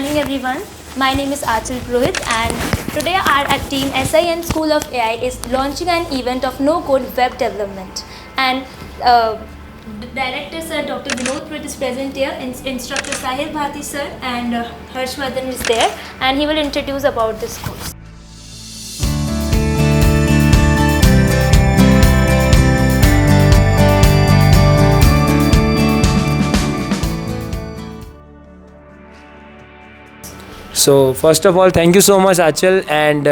morning everyone. My name is Achal Purohit and today our team SIN School of AI is launching an event of no-code web development. And the director sir Dr. Vinod Purohit is present here, instructor Sahil Bharti sir and Harshvardhan is there and he will introduce about this course. So first of all, thank you so much Achal, and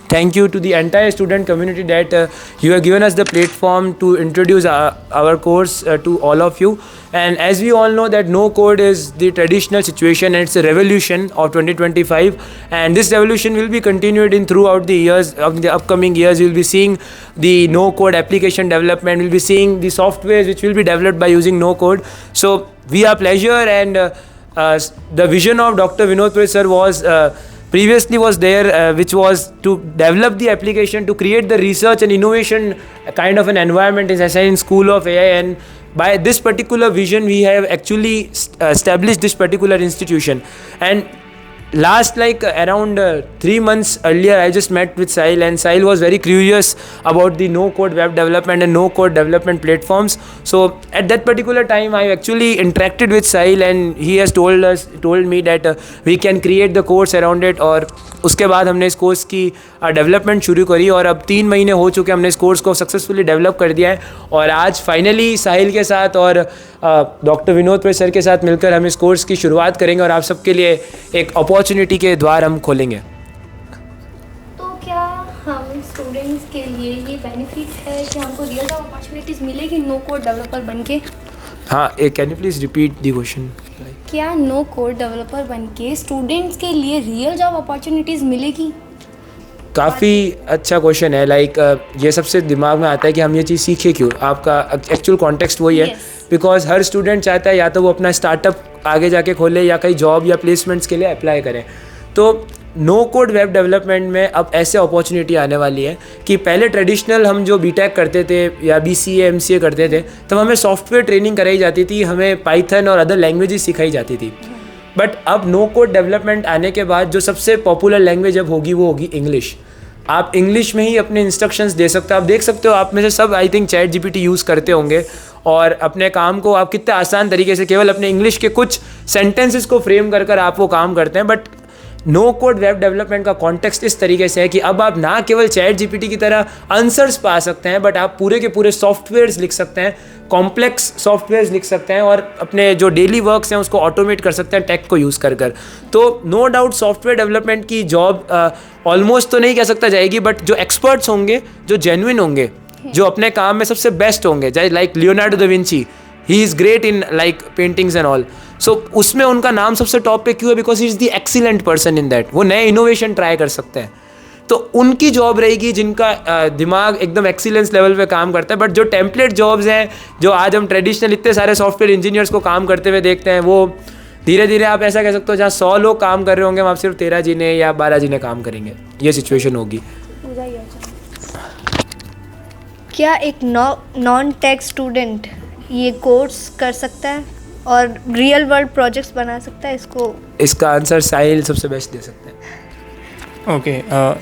thank you to the entire student community that you have given us the platform to introduce our course to all of you. And as we all know that no code is the traditional situation and it's a revolution of 2025, and this revolution will be continued in throughout the years of the upcoming years. You will be seeing the no code application development, we'll be seeing the softwares which will be developed by using no code. So we are pleasure, and the vision of Dr. Vinod Purohit sir was previously was there, which was to develop the application, to create the research and innovation kind of an environment in SIN School of AI. And by this particular vision, we have actually established this particular institution. And last around 3 months earlier, I just met with Sahil, and Sahil was very curious about the no-code web development and no-code development platforms. So at that particular time, I actually interacted with Sahil, and he has told me that we can create the course around it. और उसके बाद हमने इस course की development शुरू करी, और अब 3 महीने हो चुके, हमने इस कोर्स को सक्सेसफुली डेवलप कर दिया है. और आज फाइनली साहिल के साथ और डॉक्टर विनोद पुरोहित सर के साथ मिलकर हम इस कोर्स की शुरुआत करेंगे और आप सबके लिए एक अपॉर्चुनिटी के द्वार हम खोलेंगे. तो क्या हम स्टूडेंट्स के लिए ये बेनिफिट है कि हमको रियल जॉब अपॉर्चुनिटीज़ मिलेगी नो कोड डेवलपर बन के? हाँ, can you please repeat the question? क्या नो कोड डेवलपर बन के स्टूडेंट्स के लिए रियल जॉब अपॉर्चुनिटीज़ मिलेगी? काफ़ी अच्छा क्वेश्चन है. ये सबसे दिमाग में आता है कि हम ये चीज़ सीखे क्यों. आपका एक्चुअल कॉन्टेक्स्ट वही है, बिकॉज हर स्टूडेंट चाहता है या तो वो अपना स्टार्टअप आगे जाके खोले या कहीं जॉब या प्लेसमेंट्स के लिए अप्लाई करें. तो नो कोड वेब डेवलपमेंट में अब ऐसे अपॉर्चुनिटी आने वाली है कि पहले ट्रेडिशनल हम जो बीटेक करते थे या BCA MCA करते थे, तब हमें सॉफ्टवेयर ट्रेनिंग कराई जाती थी, हमें पाइथन और अदर लैंग्वेजेस सिखाई जाती थी. बट अब नो कोड डेवलपमेंट आने के बाद जो सबसे पॉपुलर लैंग्वेज अब होगी वो होगी इंग्लिश. आप इंग्लिश में ही अपने इंस्ट्रक्शंस दे सकते हो. आप देख सकते हो, आप में से सब आई थिंक ChatGPT यूज़ करते होंगे, और अपने काम को आप कितने आसान तरीके से केवल अपने इंग्लिश के कुछ सेंटेंसेस को फ्रेम कर आप वो काम करते हैं. But no code web development का कॉन्टेक्स्ट इस तरीके से है कि अब आप ना केवल ChatGPT की तरह आंसर्स पा सकते हैं, बट आप पूरे के पूरे सॉफ्टवेयर्स लिख सकते हैं, कॉम्प्लेक्स सॉफ्टवेयर्स लिख सकते हैं, और अपने जो डेली वर्क्स हैं उसको ऑटोमेट कर सकते हैं टेक को यूज़ कर. तो नो डाउट सॉफ्टवेयर डेवलपमेंट की जॉब ऑलमोस्ट तो नहीं कह सकता जाएगी, बट जो एक्सपर्ट्स होंगे, जो जेन्युइन होंगे, जो अपने काम में सबसे बेस्ट होंगे, जैसे like Leonardo da Vinci, he is great in like paintings and all. So उसमें उनका नाम सबसे टॉप पे क्यों है? Because he is the excellent person in that. वो नए इनोवेशन ट्राई कर सकते हैं, तो उनकी जॉब रहेगी जिनका दिमाग एकदम एक्सीलेंस लेवल पे काम करता है. बट जो टेम्पलेट जॉब्स हैं, जो आज हम ट्रेडिशनल इतने सारे सॉफ्टवेयर इंजीनियर्स को काम करते हुए देखते हैं, वो धीरे धीरे आप ऐसा कह सकते हो जहाँ 100 लोग काम कर रहे होंगे, वहाँ सिर्फ 13 जी ने या 12 जी ने काम करेंगे. ये सिचुएशन होगी. क्या एक नॉन टेक स्टूडेंट ये कोर्स कर सकता है और रियल वर्ल्ड प्रोजेक्ट्स बना सकता है? इसका आंसर साहिल सबसे बेस्ट दे सकते हैं. Okay,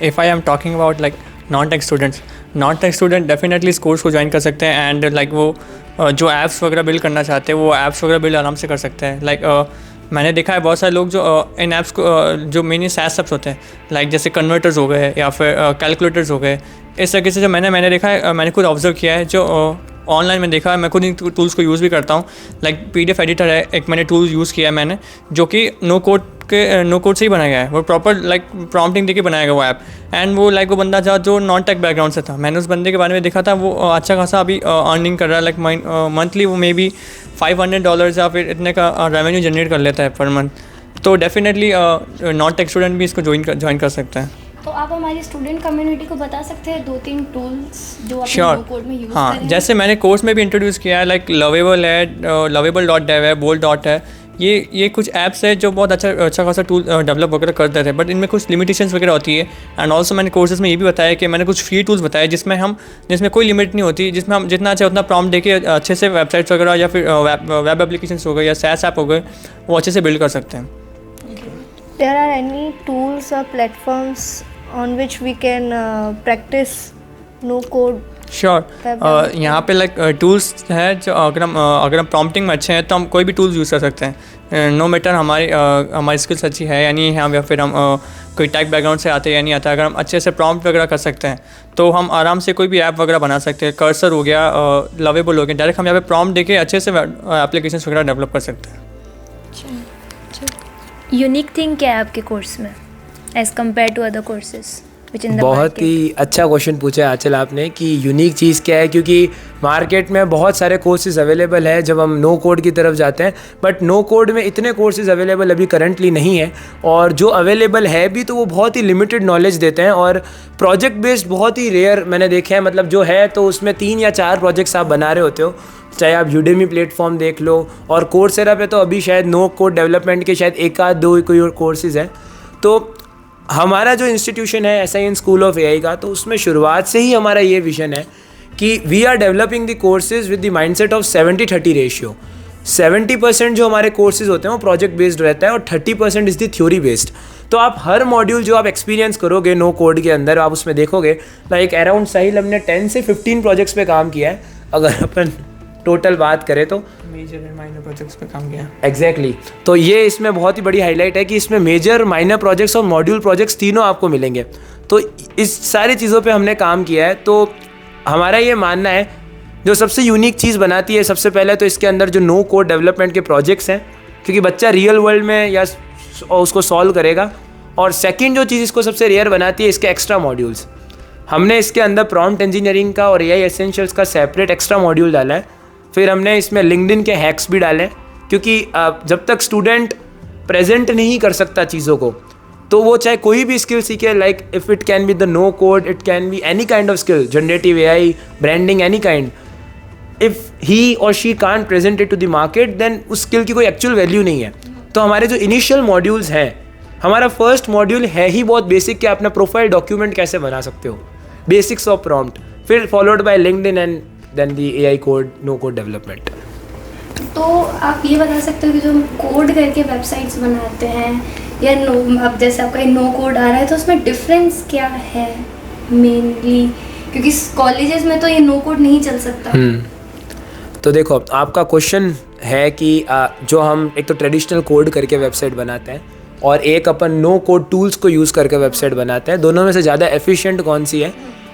if I am talking about like non-tech student definitely इस कोर्स को ज्वाइन कर सकते हैं. एंड वो जो ऐप्स वगैरह बिल्ड करना चाहते हैं वो ऐप्स वगैरह बिल्ड आराम से कर सकते हैं. मैंने देखा है बहुत सारे लोग जो इन ऐप्स को जो मेनली SaaS ऐप्स होते हैं, जैसे कन्वर्टर्स हो गए या फिर कैलकुलेटर्स हो गए, इस तरीके से जो मैंने देखा है, मैंने खुद ऑब्जर्व किया है, जो ऑनलाइन में देखा है. मैं खुद इन टूल्स को यूज़ भी करता हूँ. PDF एडिटर है एक, मैंने टूल यूज़ किया है मैंने, जो कि नो कोड से ही बनाया गया है. वो प्रॉपर प्रॉम्प्टिंग देके बनाया गया वो ऐप. एंड वो वो बंदा था जो नॉन टेक बैकग्राउंड से था. मैंने उस बंदे के बारे में देखा था, वो अच्छा खासा अभी अर्निंग कर रहा है. मंथली वो मे बी $500 या फिर इतने का रेवेन्यू जनरेट कर लेता है पर मंथ. तो डेफिनेटली नॉन टेक स्टूडेंट भी इसको ज्वाइन कर सकते हैं. तो आप हमारी स्टूडेंट कम्युनिटी को बता सकते हैं 2-3 टूल्स जो आप नो कोड में यूज़ हाँ, करें? जैसे मैंने कोर्स में भी इंट्रोड्यूस किया है, लवेबल है, lovable.dev है, bolt है. ये कुछ ऐप्स है जो बहुत अच्छा खासा टूल डेवलप वगैरह करते थे, बट इनमें कुछ लिमिटेशंस वगैरह होती है. एंड ऑल्सो मैंने कोर्सेज में ये भी बताया कि मैंने कुछ फ्री टूल्स बताए जिसमें कोई लिमिट नहीं होती, जिसमें हम जितना अच्छा उतना प्रॉम्प्ट देके अच्छे से वेबसाइट्स वगैरह या फिर वेब एप्लीकेशंस हो गए या SaaS ऐप हो गए, वो अच्छे से बिल्ड कर सकते हैं. there are any tools or platforms on which we can practice no code? Sure यहाँ पे लाइक टूल्स है जो अगर हम प्रॉम्प्टिंग में अच्छे हैं तो हम कोई भी टूल्स यूज़ कर सकते हैं, नो मैटर हमारी स्किल्स अच्छी है या नहीं है, या फिर हम कोई टेक बैकग्राउंड से आते हैं या नहीं आता, अगर हम अच्छे से प्रॉम्प्ट वगैरह कर सकते हैं तो हम आराम से कोई भी ऐप वगैरह बना सकते हैं। कर्सर हो गया, लवेबल हो गया, डायरेक्ट हम यहाँ पे प्रॉम्प्ट देके अच्छे से एप्लीकेशन वगैरह डेवलप कर सकते हैं। यूनिक थिंग क्या है आपके कोर्स में as compare to other courses which in the बहुत ही अच्छा क्वेश्चन पूछा है आंचल आपने कि यूनिक चीज़ क्या है, क्योंकि मार्केट में बहुत सारे कोर्सेज अवेलेबल है जब हम नो कोड की तरफ जाते हैं, बट नो कोड में इतने कोर्सेज अवेलेबल अभी करंटली नहीं है, और जो अवेलेबल है भी तो वो बहुत ही लिमिटेड नॉलेज देते हैं और प्रोजेक्ट बेस्ड बहुत ही रेयर मैंने देखे हैं। मतलब जो है तो उसमें 3 या 4 प्रोजेक्ट्स आप बना रहे होते हो, चाहे आप यूडेमी प्लेटफॉर्म देख लो, और कोर्सेरा पे तो अभी शायद नो कोड डेवलपमेंट के शायद 1-2 कोई और कोर्सेज हैं। तो हमारा जो इंस्टीट्यूशन है SIN स्कूल ऑफ AI का, तो उसमें शुरुआत से ही हमारा ये विजन है कि we are developing the courses with the mindset of 70-30 ratio. 70% जो हमारे कोर्सेज होते हैं वो प्रोजेक्ट बेस्ड रहता है और 30% इज़ द थ्योरी बेस्ड। तो आप हर मॉड्यूल जो आप एक्सपीरियंस करोगे नो कोड के अंदर, आप उसमें देखोगे लाइक अराउंड साहिल हमने 10 से 15 प्रोजेक्ट्स पे काम किया है अगर अपन टोटल बात करें तो। मेजर एंड माइनर प्रोजेक्ट्स पे काम किया। एग्जैक्टली तो ये इसमें बहुत ही बड़ी हाईलाइट है कि इसमें मेजर, माइनर प्रोजेक्ट्स और मॉड्यूल प्रोजेक्ट्स तीनों आपको मिलेंगे। तो इस सारी चीज़ों पे हमने काम किया है। तो हमारा ये मानना है जो सबसे यूनिक चीज़ बनाती है, सबसे पहले तो इसके अंदर जो नो कोड डेवलपमेंट के प्रोजेक्ट्स हैं, क्योंकि बच्चा रियल वर्ल्ड में या उसको सॉल्व करेगा। और सेकेंड जो चीज़ इसको सबसे रेयर बनाती है, इसके एक्स्ट्रा मॉड्यूल्स। हमने इसके अंदर प्रॉम्प्ट इंजीनियरिंग का और AI एसेंशियल्स का सेपरेट एक्स्ट्रा मॉड्यूल डाला है। फिर हमने इसमें लिंक्डइन के हैक्स भी डाले, क्योंकि जब तक स्टूडेंट प्रेजेंट नहीं कर सकता चीज़ों को, तो वो चाहे कोई भी स्किल सीखे, like if it can be the no code, it can be any kind of skill, generative AI, branding, any kind, if he or she can't present it to the market, then उस skill की कोई actual value नहीं है। तो हमारे जो initial modules हैं, हमारा फर्स्ट मॉड्यूल है ही बहुत बेसिक कि अपना प्रोफाइल डॉक्यूमेंट कैसे बना सकते हो, बेसिक्स ऑफ प्रॉम्प्ट, फिर followed by LinkedIn and then the AI code, no code development. तो आप ये बता सकते हो कि जो हम कोड करके वेबसाइट्स बनाते हैं या नो, अब जैसे आपका नो कोड आ रहा है तो उसमें डिफरेंस क्या है मेनली, क्योंकि कॉलेजेस में तो ये नो कोड नहीं चल सकता। तो देखो, आपका क्वेश्चन है कि जो हम एक तो ट्रेडिशनल कोड करके वेबसाइट बनाते हैं और एक अपन नो कोड टूल्स को यूज़ करके वेबसाइट बनाते हैं, दोनों में से ज़्यादा एफिशिएंट कौन सी है,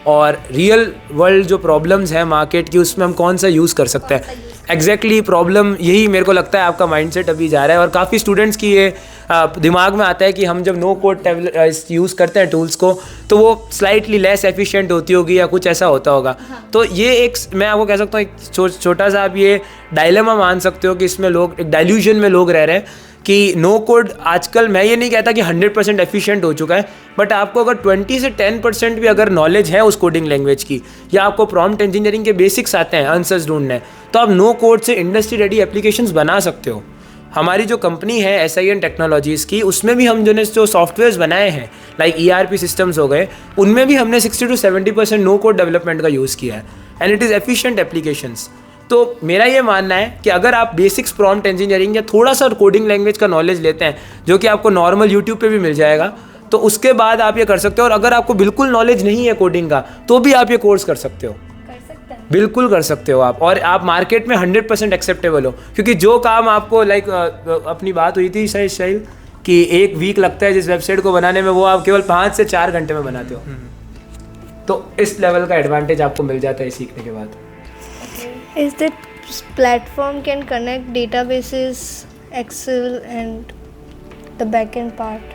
और रियल वर्ल्ड जो प्रॉब्लम्स हैं मार्केट की उसमें हम कौन सा यूज़ कर सकते हैं। एग्जैक्टली प्रॉब्लम यही मेरे को लगता है आपका माइंडसेट अभी जा रहा है, और काफ़ी स्टूडेंट्स की ये दिमाग में आता है कि हम जब नो कोड यूज़ करते हैं टूल्स को तो वो स्लाइटली लेस एफिशिएंट होती होगी या कुछ ऐसा होता होगा। तो ये एक, मैं आपको कह सकता हूँ, एक छोटा सा आप ये डायलेमा मान सकते हो कि इसमें लोग एक डाइल्यूजन में लोग रह रहे हैं कि नो कोड आजकल, मैं ये नहीं कहता कि 100% एफिशिएंट हो चुका है, बट आपको अगर 20 से 10% भी अगर नॉलेज है उस कोडिंग लैंग्वेज की, या आपको प्रॉम्प्ट इंजीनियरिंग के बेसिक्स आते हैं, आंसर्स ढूंढने, तो आप नो कोड से इंडस्ट्री रेडी एप्लीकेशंस बना सकते हो। हमारी जो कंपनी है SIN टेक्नोलॉजीज़ की, उसमें भी हम जो सॉफ्टवेयर्स बनाए हैं लाइक ERP सिस्टम्स हो गए, उनमें भी हमने 60 to 70% नो कोड डेवलपमेंट का यूज़ किया है, and it is efficient applications. तो मेरा ये मानना है कि अगर आप बेसिक्स प्रॉम्प्ट इंजीनियरिंग या थोड़ा सा कोडिंग लैंग्वेज का नॉलेज लेते हैं, जो कि आपको नॉर्मल यूट्यूब पे भी मिल जाएगा, तो उसके बाद आप ये कर सकते हो। और अगर आपको बिल्कुल नॉलेज नहीं है कोडिंग का, तो भी आप ये कोर्स कर सकते हो, बिल्कुल कर सकते हो आप, और आप मार्केट में 100% एक्सेप्टेबल हो। क्योंकि जो काम आपको लाइक अपनी बात हुई थी शायद कि 1 वीक लगता है जिस वेबसाइट को बनाने में, वो आप केवल 5 से 4 घंटे में बनाते हो। तो इस लेवल का एडवांटेज आपको मिल जाता है सीखने के बाद। Is that platform can connect databases, Excel and the backend part?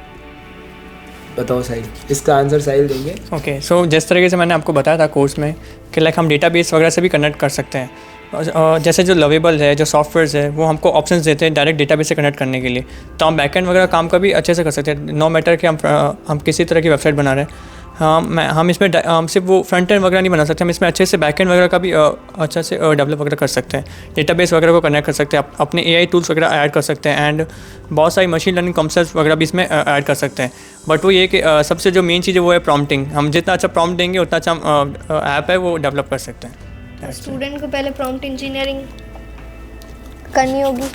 बताओ साहिल, इसका आंसर साहिल देंगे। ओके, सो जिस तरीके से मैंने आपको बताया था कोर्स में कि लाइक हम डेटाबेस वगैरह से भी कनेक्ट कर सकते हैं। जैसे जो लवेबल है, जो सॉफ्टवेयर्स है, वो हमको ऑप्शंस देते हैं डायरेक्ट डेटाबेस से कनेक्ट करने के लिए, तो हम बैकएंड वगैरह काम का भी अच्छे से कर सकते हैं, नो मैटर कि हम किसी तरह की वेबसाइट बना रहे हैं। हम इसमें हम सिर्फ वो फ्रंट एंड वगैरह नहीं बना सकते, हम इसमें अच्छे से बैक एंड वगैरह का भी अच्छा से डेवलप वगैरह कर सकते हैं, डेटाबेस वगैरह को कनेक्ट कर सकते हैं, अपने AI टूल्स वगैरह ऐड कर सकते हैं, एंड बहुत सारी मशीन लर्निंग कॉन्सेप्ट्स वगैरह भी इसमें ऐड कर सकते हैं। बट वो ये कि सबसे जो मेन चीज़ है वो है प्रॉम्प्टिंग। हम जितना अच्छा प्रॉम्प्ट देंगे उतना अच्छा हम ऐप है वो डेवलप कर सकते हैं। स्टूडेंट को पहले प्रॉम्प्ट इंजीनियरिंग करनी होगी।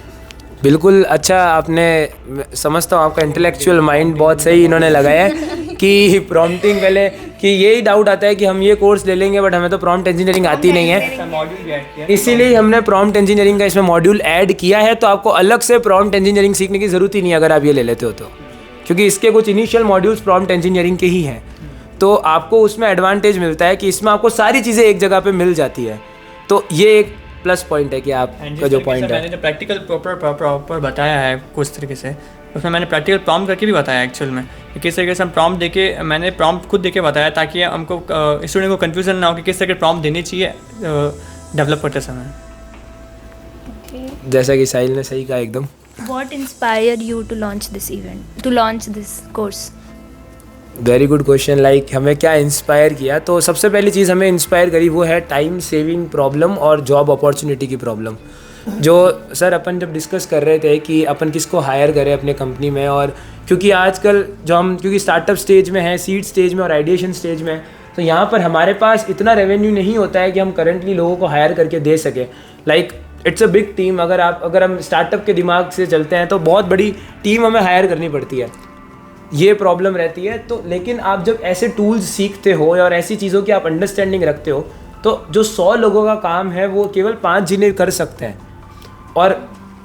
बिल्कुल अच्छा, आपने समझता हूँ आपका इंटेलेक्चुअल माइंड बहुत सही इन्होंने लगाया है कि प्रॉम्प्टिंग पहले कि यही डाउट आता है कि हम ये कोर्स ले लेंगे बट हमें तो प्रॉम्प्ट इंजीनियरिंग आती नहीं है, इसीलिए हमने प्रॉम्प्ट इंजीनियरिंग का इसमें मॉड्यूल ऐड किया है। तो आपको अलग से प्रॉम्प्ट इंजीनियरिंग सीखने की ज़रूरत ही नहीं अगर आप ये ले लेते हो तो, क्योंकि इसके कुछ इनिशियल मॉड्यूल्स प्रॉम्प्ट इंजीनियरिंग के ही हैं। तो आपको उसमें एडवांटेज मिलता है कि इसमें आपको सारी चीज़ें एक जगह पे मिल जाती है। तो ये एक प्लस पॉइंट है कि आपका जो पॉइंट है, मैंने जो प्रैक्टिकल प्रॉपर बताया है कुछ तरीके से, उसमें मैंने प्रैक्टिकल प्रॉम्प्ट करके भी बताया एक्चुअल में कि किस तरीके से हम प्रॉम्प्ट देके, मैंने प्रॉम्प्ट खुद देके बताया ताकि हमको स्टूडेंट को कन्फ्यूजन ना हो कि किस तरह के प्रॉम्प्ट देनी चाहिए डेवलप करते समय। जैसा कि साहिल ने सही कहा एकदम। What inspired you to launch this event, to launch this course? Very good question. Like हमें क्या इंस्पायर किया, तो सबसे पहली चीज़ हमें इंस्पायर करी वो है टाइम सेविंग प्रॉब्लम और जॉब अपॉर्चुनिटी की प्रॉब्लम। जो सर अपन जब डिस्कस कर रहे थे कि अपन किसको हायर करें अपने कंपनी में, और क्योंकि आजकल जो हम क्योंकि स्टार्टअप स्टेज में हैं, सीड स्टेज में और आइडिएशन स्टेज में, तो यहाँ पर हमारे पास इतना रेवेन्यू नहीं होता है कि हम करंटली लोगों को हायर करके दे सकें। Like it's a big team. अगर हम स्टार्टअप के दिमाग से चलते हैं तो बहुत बड़ी टीम हमें हायर करनी पड़ती है, ये प्रॉब्लम रहती है। तो लेकिन आप जब ऐसे टूल्स सीखते हो और ऐसी चीज़ों की आप अंडरस्टैंडिंग रखते हो, तो जो 100 लोगों का काम है वो केवल 5 जने कर सकते हैं। और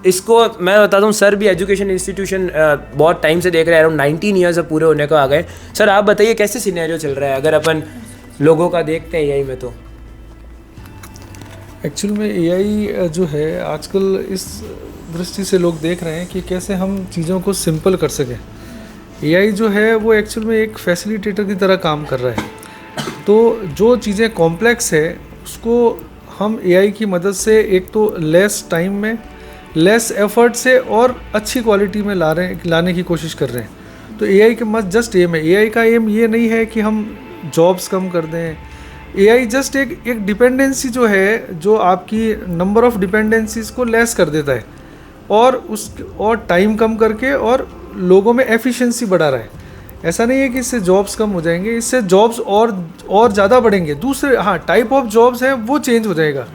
इसको मैं बताता हूँ, सर भी एजुकेशन इंस्टीट्यूशन बहुत टाइम से देख रहे हैं, अराउंड 19 ईयर्स अब पूरे होने को आ गए। सर आप बताइए कैसे सिनेरियो चल रहा है अगर अपन लोगों का देखते हैं एआई में? तो एक्चुअल में एआई जो है आजकल इस दृष्टि से लोग देख रहे हैं कि कैसे हम चीज़ों को सिंपल कर सकें। एआई जो है वो एक्चुअल में एक फैसिलिटेटर की तरह काम कर रहा है। तो जो चीज़ें कॉम्प्लेक्स है उसको हम एआई की मदद से एक तो लेस टाइम में, लेस एफर्ट से और अच्छी क्वालिटी में लाने की कोशिश कर रहे हैं। तो एआई का मस्ट जस्ट एम है, एआई का एम ये नहीं है कि हम जॉब्स कम कर दें। एआई जस्ट एक डिपेंडेंसी जो है, जो आपकी नंबर ऑफ डिपेंडेंसीज को लेस कर देता है और टाइम कम करके और लोगों में एफिशिएंसी बढ़ा रहा है। ऐसा नहीं है कि इससे जॉब्स कम हो जाएंगे, इससे जॉब्स और ज़्यादा बढ़ेंगे। दूसरे टाइप ऑफ जॉब्स हैं वो चेंज हो जाएगा।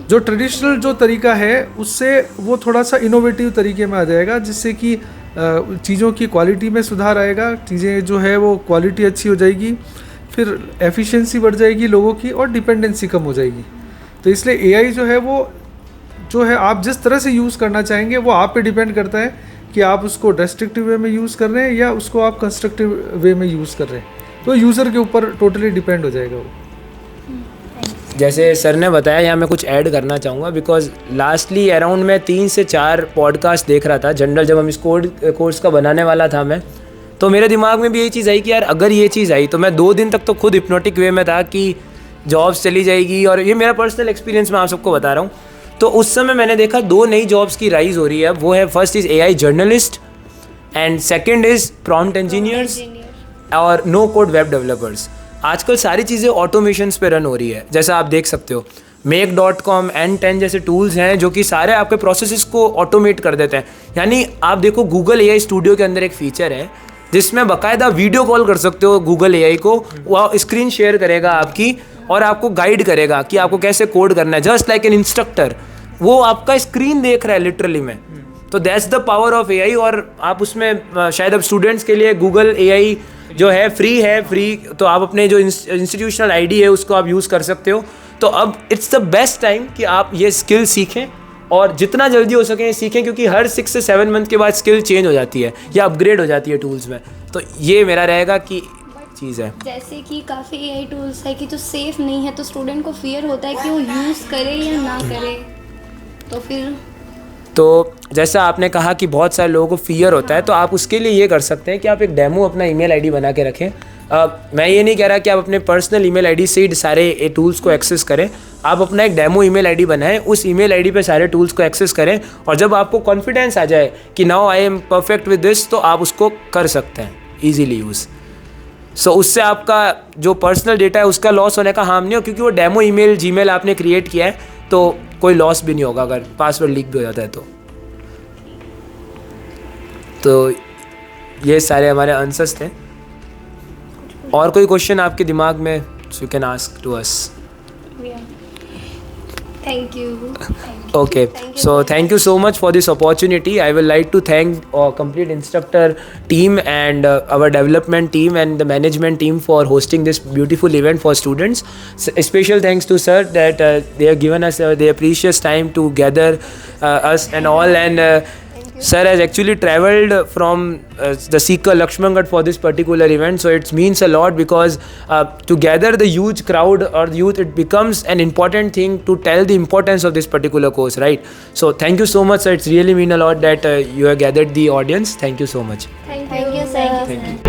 जो ट्रेडिशनल जो तरीका है उससे वो थोड़ा सा इनोवेटिव तरीके में आ जाएगा, जिससे कि चीज़ों की क्वालिटी में सुधार आएगा, चीज़ें जो है वो क्वालिटी अच्छी हो जाएगी, फिर एफिशिएंसी बढ़ जाएगी लोगों की और डिपेंडेंसी कम हो जाएगी। तो इसलिए एआई जो है वो जो है आप जिस तरह से यूज़ करना चाहेंगे वो आप पे डिपेंड करता है कि आप उसको डिस्ट्रक्टिव वे में यूज़ कर रहे हैं या उसको आप कंस्ट्रक्टिव वे में यूज़ कर रहे हैं। तो यूज़र के ऊपर टोटली डिपेंड हो जाएगा वो। जैसे सर ने बताया, यहाँ मैं कुछ ऐड करना चाहूँगा बिकॉज लास्टली अराउंड मैं 3 से 4 पॉडकास्ट देख रहा था जनरल, जब हम इस कोर्स का बनाने वाला था मैं, तो मेरे दिमाग में भी यही चीज़ आई कि यार अगर ये चीज़ आई तो मैं 2 दिन तक तो खुद हिप्नोटिक वे में था कि जॉब्स चली जाएगी। और ये मेरा पर्सनल एक्सपीरियंस मैं आप सबको बता रहा हूँ। तो उस समय मैंने देखा 2 नई जॉब्स की राइज हो रही है। वो है first is AI journalist and second is prompt engineers और नो कोड वेब डेवलपर्स। आजकल सारी चीज़ें ऑटोमेशंस पे रन हो रही है। जैसा आप देख सकते हो make.com, N10 जैसे टूल्स हैं जो कि सारे आपके प्रोसेसेस को ऑटोमेट कर देते हैं। यानी आप देखो गूगल एआई स्टूडियो के अंदर एक फीचर है जिसमें बाकायदा वीडियो कॉल कर सकते हो गूगल एआई को, वो स्क्रीन शेयर करेगा आपकी और आपको गाइड करेगा कि आपको कैसे कोड करना है, जस्ट लाइक एन इंस्ट्रक्टर। वो आपका स्क्रीन देख रहा है लिटरली में। तो that's the power of AI. और आप उसमें शायद अब स्टूडेंट्स के लिए गूगल एआई जो है फ्री, तो आप अपने जो इंस्टीट्यूशनल आईडी है उसको आप यूज़ कर सकते हो। तो अब इट्स द बेस्ट टाइम कि आप ये स्किल सीखें और जितना जल्दी हो सके सीखें, क्योंकि हर 6 से 7 मंथ के बाद स्किल चेंज हो जाती है या अपग्रेड हो जाती है टूल्स में। तो ये मेरा रहेगा कि चीज़ है। जैसे कि काफ़ी एआई टूल्स है कि जो सेफ नहीं है, तो स्टूडेंट को फियर होता है कि वो यूज़ करे या ना करे। तो फिर जैसा आपने कहा कि बहुत सारे लोगों को फियर होता है, तो आप उसके लिए ये कर सकते हैं कि आप एक डेमो अपना ईमेल आईडी बना के रखें। मैं ये नहीं कह रहा कि आप अपने पर्सनल ईमेल आईडी से ही सारे टूल्स को एक्सेस करें। आप अपना एक डेमो ईमेल आईडी बनाएं, उस ईमेल आईडी पे सारे टूल्स को एक्सेस करें, और जब आपको कॉन्फिडेंस आ जाए कि now I am perfect with this, तो आप उसको कर सकते हैं ईजीली यूज़। सो उससे आपका जो पर्सनल डेटा है उसका लॉस होने का हार्म नहीं हो, क्योंकि वो डेमो ईमेल जीमेल आपने क्रिएट किया है तो कोई लॉस भी नहीं होगा अगर पासवर्ड लीक भी हो जाता है तो ये सारे हमारे आंसर्स थे। और कोई क्वेश्चन आपके दिमाग में, you can ask to us. Thank you. Okay, so thank you so much for this opportunity. I would like to thank our complete instructor team and our development team and the management team for hosting this beautiful event for students. A special thanks to sir that they have given us their precious time to gather us and all, and sir has actually traveled from the Sikka Lakshmangarh for this particular event, so it means a lot because to gather the huge crowd or the youth, it becomes an important thing to tell the importance of this particular course, right? So thank you so much, sir. It's really mean a lot that you have gathered the audience. Thank you so much. Thank Thank you, sir. Thank you.